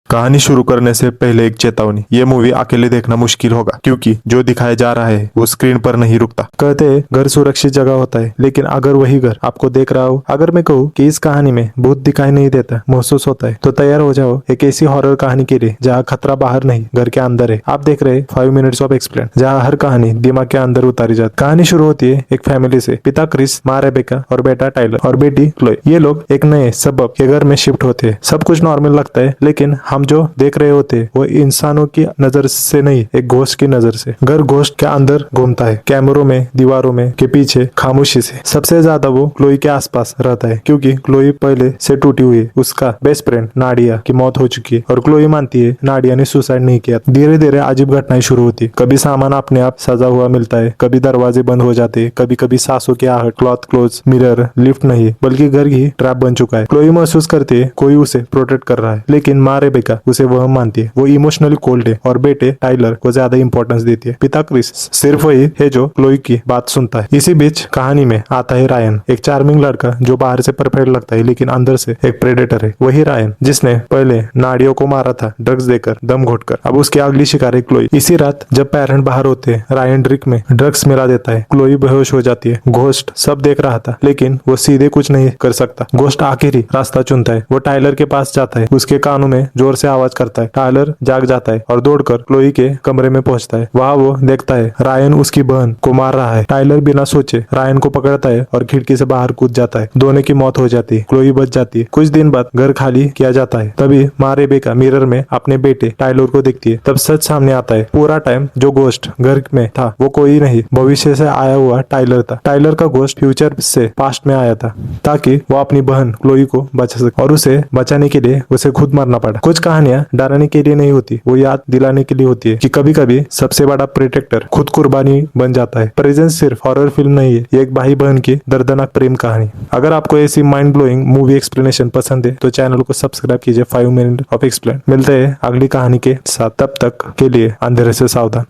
कहानी शुरू करने से पहले एक चेतावनी, ये मूवी अकेले देखना मुश्किल होगा क्योंकि जो दिखाया जा रहा है वो स्क्रीन पर नहीं रुकता। कहते हैं घर सुरक्षित जगह होता है, लेकिन अगर वही घर आपको देख रहा हो, अगर मैं कहूँ कि इस कहानी में भूत दिखाई नहीं देता, महसूस होता है, तो तैयार हो जाओ एक ऐसी हॉरर कहानी के लिए जहाँ खतरा बाहर नहीं घर के अंदर है। आप देख रहे 5 मिनट्स ऑफ एक्सप्लेन, जहाँ हर कहानी दिमाग के अंदर उतारी जाती। कहानी शुरू होती है एक फैमिली से, पिता क्रिस, माँ रेबेका और बेटा टाइलर और बेटी क्लोई। ये लोग एक नए सबब के घर में शिफ्ट होते हैं। सब कुछ नॉर्मल लगता है, लेकिन हम जो देख रहे होते वो इंसानों की नजर से नहीं, एक घोस्ट की नजर से। घर घोस्ट के अंदर घूमता है, कैमरों में, दीवारों में, के पीछे, खामोशी से। सबसे ज्यादा वो क्लोई के आसपास रहता है क्योंकि क्लोई पहले से टूटी हुई है। उसका बेस्ट फ्रेंड नाडिया की मौत हो चुकी है और क्लोई मानती है नाडिया ने सुसाइड नहीं किया। धीरे धीरे अजीब घटनाएं शुरू होती, कभी सामान अपने आप सजा हुआ मिलता है, कभी दरवाजे बंद हो जाते, कभी कभी सांसों की आहट, क्लॉथ क्लोज, मिरर, लिफ्ट नहीं बल्कि घर ही ट्रैप बन चुका है। क्लोई महसूस करती है कोई उसे प्रोटेक्ट कर रहा है, लेकिन माँ रेबेका उसे वह मानती है। वो इमोशनली कोल्ड है और बेटे टाइलर को ज्यादा इंपॉर्टेंस देती है। पिता क्रिस सिर्फ वही है जो क्लोई की बात सुनता है। इसी बीच कहानी में आता है रायन, एक चार्मिंग लड़का जो बाहर से परफेक्ट लगता है लेकिन अंदर से एक प्रेडेटर है। वही रायन जिसने पहले नाडियों को मारा था ड्रग्स देकर, दम घोटकर। अब उसकी अगली शिकार है क्लोई। इसी रात जब पेरेंट बाहर होते हैं, रायन ड्रिंक में ड्रग्स मिला देता है। क्लोई बेहोश हो जाती है। घोस्ट सब देख रहा था लेकिन वो सीधे कुछ नहीं कर सकता। घोस्ट आखिरी रास्ता चुनता है। वो टाइलर के पास जाता है, उसके कानों में जोर से आवाज करता है। टाइलर जाग जाता है और दौड़कर क्लोई के कमरे में पहुंचता है। वहाँ वो देखता है रायन उसकी बहन को मार रहा है। टाइलर बिना सोचे रायन को पकड़ता है और खिड़की से बाहर कूद जाता है। दोनों की मौत हो जाती है। क्लोई बच जाती है। कुछ दिन बाद घर खाली किया जाता है। तभी माँ रेबेका मिरर में अपने बेटे टाइलर को देखती है। तब सच सामने आता है। पूरा टाइम जो घोस्ट घर में था वो कोई नहीं, भविष्य से आया हुआ टाइलर था। टाइलर का घोस्ट फ्यूचर से पास्ट में आया था ताकि वो अपनी बहन क्लोई को बचा सके, और उसे बचाने के लिए उसे खुद मरना पड़ा। कुछ कहानियां डराने के लिए नहीं होती, वो याद दिलाने के लिए होती है कि कभी कभी सबसे बड़ा प्रोटेक्टर खुद कुर्बानी बन जाता है। प्रेजेंस सिर्फ हॉरर फिल्म नहीं है, ये एक भाई बहन की दर्दनाक प्रेम कहानी। अगर आपको ऐसी माइंड ब्लोइंग मूवी एक्सप्लेनेशन पसंद है तो चैनल को सब्सक्राइब कीजिए 5 मिनट ऑफ एक्सप्लेन। मिलते हैं अगली कहानी के साथ, तब तक के लिए अंधेरे से सावधान।